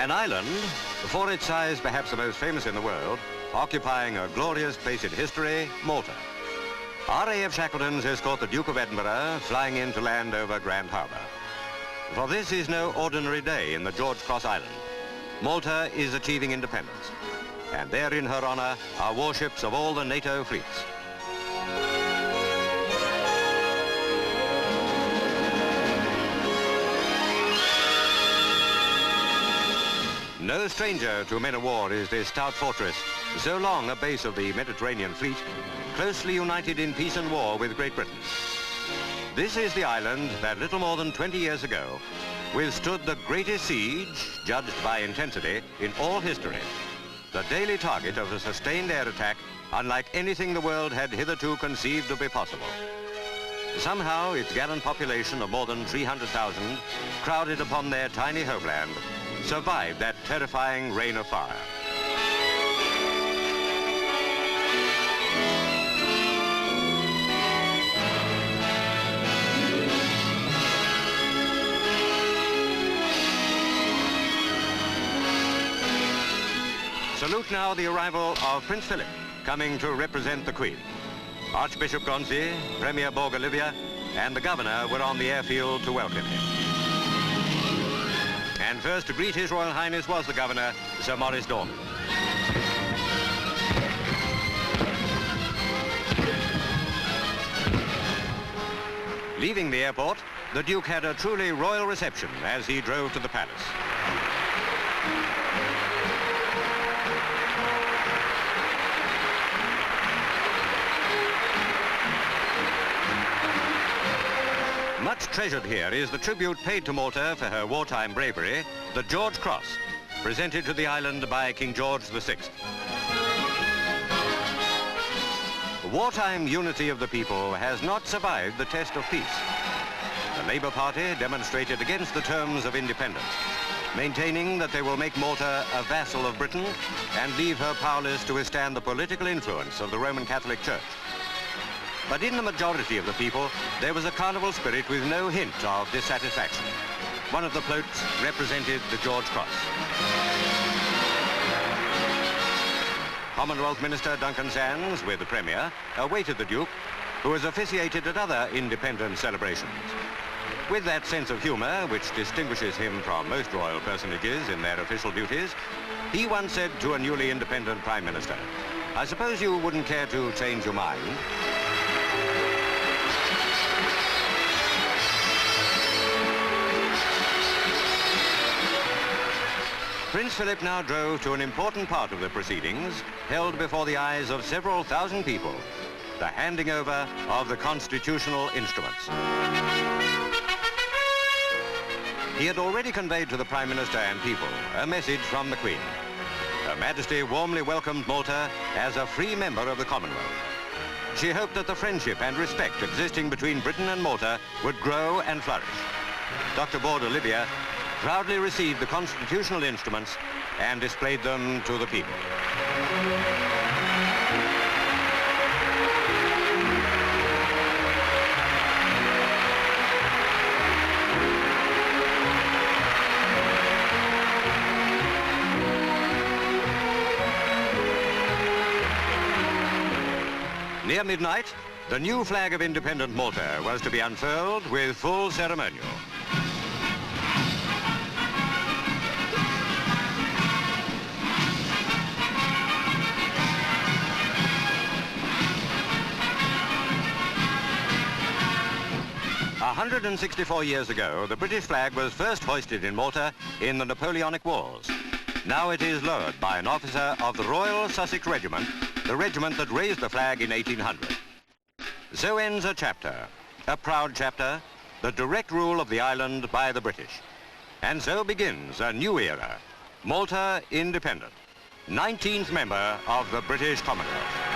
An island, for its size perhaps the most famous in the world, occupying a glorious place in history, Malta. R.A.F. Shackletons escort the Duke of Edinburgh flying in to land over Grand Harbour. For this is no ordinary day in the George Cross Island. Malta is achieving independence, and there in her honour are warships of all the NATO fleets. No stranger to men of war is this stout fortress, so long a base of the Mediterranean fleet, closely united in peace and war with Great Britain. This is the island that little more than 20 years ago withstood the greatest siege, judged by intensity, in all history. The daily target of a sustained air attack unlike anything the world had hitherto conceived to be possible. Somehow its gallant population of more than 300,000, crowded upon their tiny homeland, survived that terrifying rain of fire. Salute now the arrival of Prince Philip, coming to represent the Queen. Archbishop Gonzi, Premier Borg Olivier, and the Governor were on the airfield to welcome him. And first to greet His Royal Highness was the Governor, Sir Maurice Dorman. Leaving the airport, the Duke had a truly royal reception as he drove to the palace. Much treasured here is the tribute paid to Malta for her wartime bravery, the George Cross, presented to the island by King George VI. The wartime unity of the people has not survived the test of peace. The Labour Party demonstrated against the terms of independence, maintaining that they will make Malta a vassal of Britain and leave her powerless to withstand the political influence of the Roman Catholic Church. But in the majority of the people, there was a carnival spirit with no hint of dissatisfaction. One of the floats represented the George Cross. Commonwealth Minister Duncan Sandys, with the Premier, awaited the Duke, who has officiated at other independence celebrations. With that sense of humour which distinguishes him from most royal personages in their official duties, he once said to a newly independent Prime Minister, "I suppose you wouldn't care to change your mind?" Prince Philip now drove to an important part of the proceedings, held before the eyes of several thousand people, the handing over of the constitutional instruments. He had already conveyed to the Prime Minister and people a message from the Queen. Her Majesty warmly welcomed Malta as a free member of the Commonwealth. She hoped that the friendship and respect existing between Britain and Malta would grow and flourish. Dr. Borg Olivier proudly received the constitutional instruments and displayed them to the people. Near midnight, the new flag of independent Malta was to be unfurled with full ceremonial. "164 years ago, the British flag was first hoisted in Malta in the Napoleonic Wars. Now it is lowered by an officer of the Royal Sussex Regiment, the regiment that raised the flag in 1800. So ends a chapter, a proud chapter, the direct rule of the island by the British. And so begins a new era, Malta Independent, 19th member of the British Commonwealth.